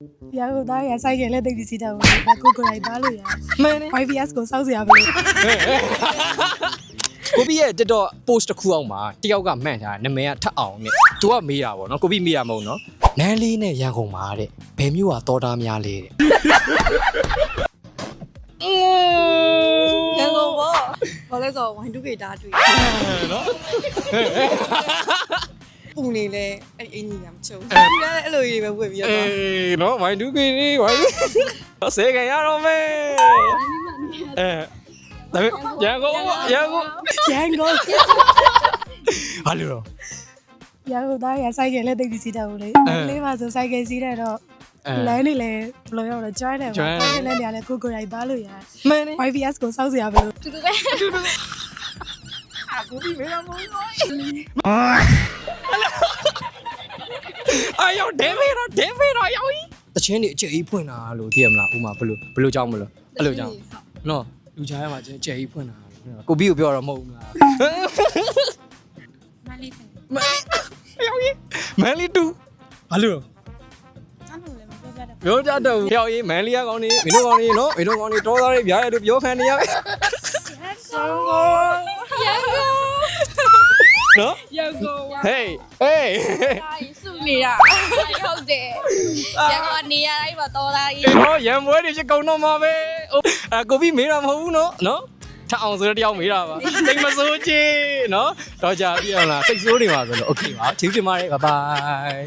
ရကိုသားရဆိုင်ကလည်းတိတ်ပြီးစီးတော့ကိုကိုလိုက်သားလို့ရ မှန်တယ် YBS ကိုစောက်စရာပဲလို့ ကိုဘီရဲ့ TikTok post တစ်ခုအောင်မှာတယောက်ကမှန်ထားနာမည်ကထပ်အောင်နဲ့သူကမေးတာပေါ့နော်ကိုဘီမေးတာမဟုတ်နော်နန်းလေးနဲ့ရန်ကုန်မှာတဲ့ဘယ်မျိုးကတော်သားများလဲတဲ့ ရန်ကုန်ပေါ့ဘာလဲဆိုတော့ Y2K တားတွေ့ နော် ပုံနေလဲအဲ့ဒီအင်ကြီးကမချုံသူလည်းအဲ့လိုကြီးပဲဝတ်ပြီးတော့ နော် Y2K နေ Y2K တော့စေကန်ရတော့မယ်ဒါပေမဲ့ရန်ကုန်ရန်ကုန် ဟာလို့တော့ ရကိုသားရဆိုင်ကလည်းတိတ်ပြီးစီးတော့လေလေးပါဆိုဆိုင်ကစီးတဲ့တော့လမ်းနေလေဘယ်လိုရောက်လဲ join တယ်ပေါ့လည်းနေရလဲကိုကိုလိုက်သားလို့ရ မှန်တယ် YBS ကိုစောက်စရာပဲလို့ တူတူပဲ ကိုဘီမေးတာမဟုတ်အာယောဒဲဗီရောယောီတချင်းနေအကျယ်ကြီးဖွင့်တာလို့သိရမလားဥမာဘလို့ကြောင်းမလို့အဲ့လိုကြောင်းနော်လူချားရမှာကျဲကြီးဖွင့်တာကိုဘီကိုပြောတော့မဟုတ်ဘူးလား မလေးပဲ ယောီမန်လီတူဘာလို့ အဲ့လိုလည်းမပြောပြတော့ ပြောကြတော့ယောီမန်လီကကောင်းနေမင်းတို့ကောင်းနေနော်မင်းတို့ကောင်းနေတော်သားတွေဗျာရတို့ပြောခံနေရပဲနော် ရန်ကုန် ဟေး ဒါကြီးစုနေတာဟုတ်တယ်ရန်ကုန်နေရာတိုင်းမှာတော်သားကြီး နော်ရံပွဲတွေဖြစ်ကုန်တော့မှာပဲကိုဘီမေးတာမဟုတ်ဘူးနော်ထအောင်ဆိုတော့တယောက်မေးတာပါစိတ်မဆိုးချေနော်တော့ကြာပြီအောင်လားစိတ်ဆိုးနေပါဆိုလို့โอเคပါချီးချင်ပါတယ်ဘိုင်ဘိုင်